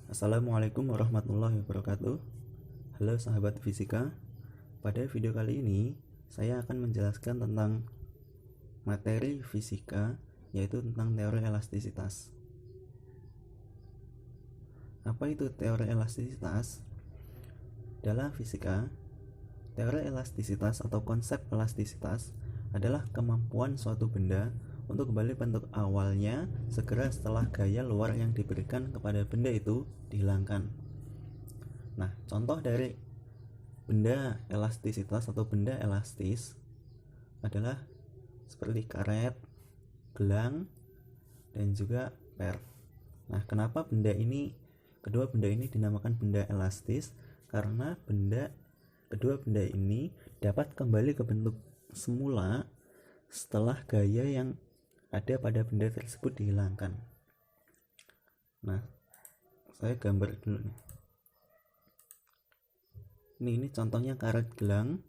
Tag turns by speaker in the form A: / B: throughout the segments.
A: Assalamualaikum warahmatullahi wabarakatuh. Halo sahabat fisika. Pada video kali ini saya akan menjelaskan tentang materi fisika, yaitu tentang teori elastisitas. Apa itu teori elastisitas? Dalam fisika, teori elastisitas atau konsep elastisitas adalah kemampuan suatu benda untuk kembali bentuk awalnya segera setelah gaya luar yang diberikan kepada benda itu dihilangkan. Nah, contoh dari benda elastisitas atau benda elastis adalah seperti karet, gelang, dan juga per. Nah, kenapa kedua benda ini dinamakan benda elastis? Karena kedua benda ini dapat kembali ke bentuk semula setelah gaya yang ada pada benda tersebut dihilangkan. Nah, saya gambar dulu nih. Ini contohnya karet gelang.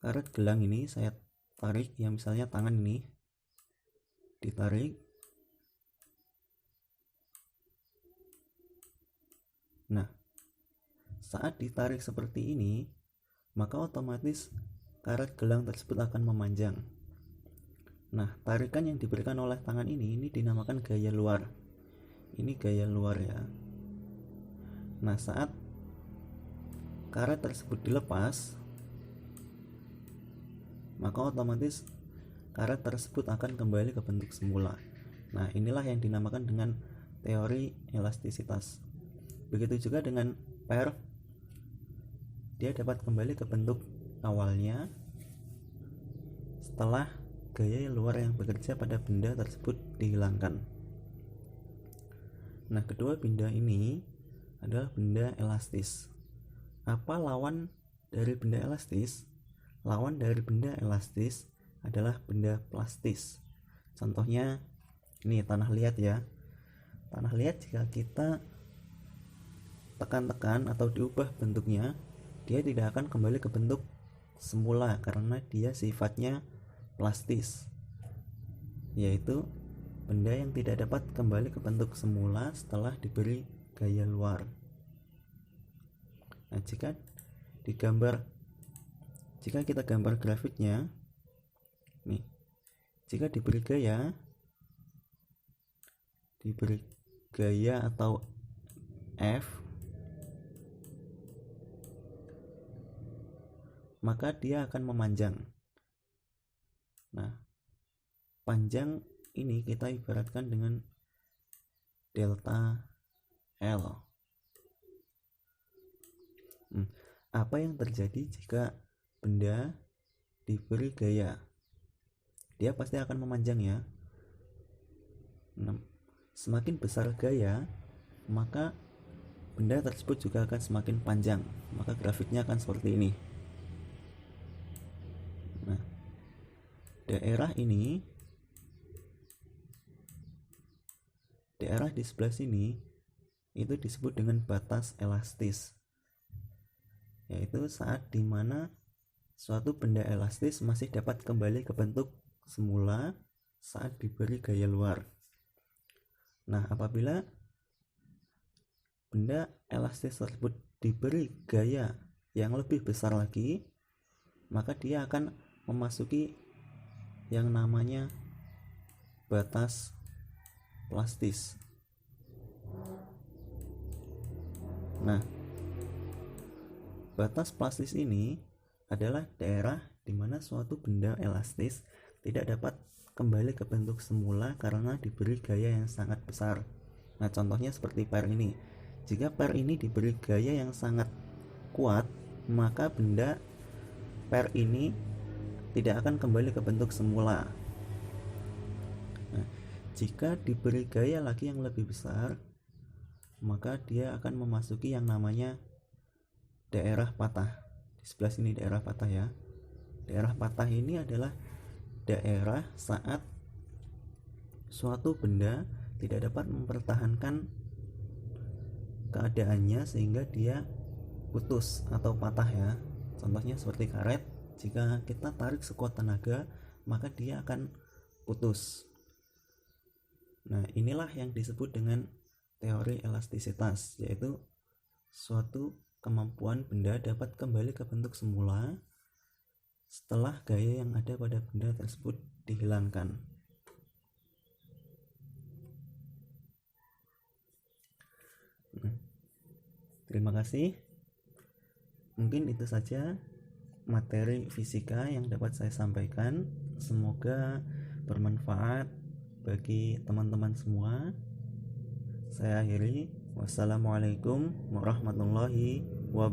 A: Karet gelang ini saya tarik, ya misalnya tangan ini ditarik. Nah, saat ditarik seperti ini, maka otomatis karet gelang tersebut akan memanjang. Nah, tarikan yang diberikan oleh tangan ini dinamakan gaya luar. Ini gaya luar ya. Nah, saat karet tersebut dilepas, maka otomatis karet tersebut akan kembali ke bentuk semula. Nah, inilah yang dinamakan dengan teori elastisitas. Begitu juga dengan per, dia dapat kembali ke bentuk awalnya setelah gaya luar yang bekerja pada benda tersebut dihilangkan. Nah, kedua benda ini adalah benda elastis. Apa lawan dari benda elastis? Lawan dari benda elastis adalah benda plastis. Contohnya ini tanah liat ya. Tanah liat jika kita tekan-tekan atau diubah bentuknya, dia tidak akan kembali ke bentuk semula karena dia sifatnya plastis, yaitu benda yang tidak dapat kembali ke bentuk semula setelah diberi gaya luar. Nah, jika kita gambar grafiknya nih, jika diberi gaya atau F, maka dia akan memanjang. Nah, panjang ini kita ibaratkan dengan delta L. Apa yang terjadi jika benda diberi gaya? Dia pasti akan memanjang ya. Nah, semakin besar gaya, maka benda tersebut juga akan semakin panjang. Maka grafiknya akan seperti ini. Nah, daerah di sebelah sini itu disebut dengan batas elastis, yaitu saat dimana suatu benda elastis masih dapat kembali ke bentuk semula saat diberi gaya luar. Nah, apabila benda elastis tersebut diberi gaya yang lebih besar lagi, maka dia akan memasuki yang namanya batas plastis. Nah, batas plastis ini adalah daerah di mana suatu benda elastis tidak dapat kembali ke bentuk semula karena diberi gaya yang sangat besar. Nah, contohnya seperti per ini. Jika per ini diberi gaya yang sangat kuat, maka benda per ini tidak akan kembali ke bentuk semula. Nah, jika diberi gaya lagi yang lebih besar, maka dia akan memasuki yang namanya daerah patah. Di sebelah sini daerah patah ya. Daerah patah ini adalah daerah saat suatu benda tidak dapat mempertahankan keadaannya sehingga dia putus atau patah ya. Contohnya seperti karet, jika kita tarik sekuat tenaga maka dia akan putus. Nah, inilah yang disebut dengan teori elastisitas, yaitu suatu kemampuan benda dapat kembali ke bentuk semula setelah gaya yang ada pada benda tersebut dihilangkan. Terima kasih. Mungkin itu saja materi fisika yang dapat saya sampaikan. Semoga bermanfaat bagi teman-teman semua. Saya akhiri. Wassalamualaikum warahmatullahi wabarakatuh.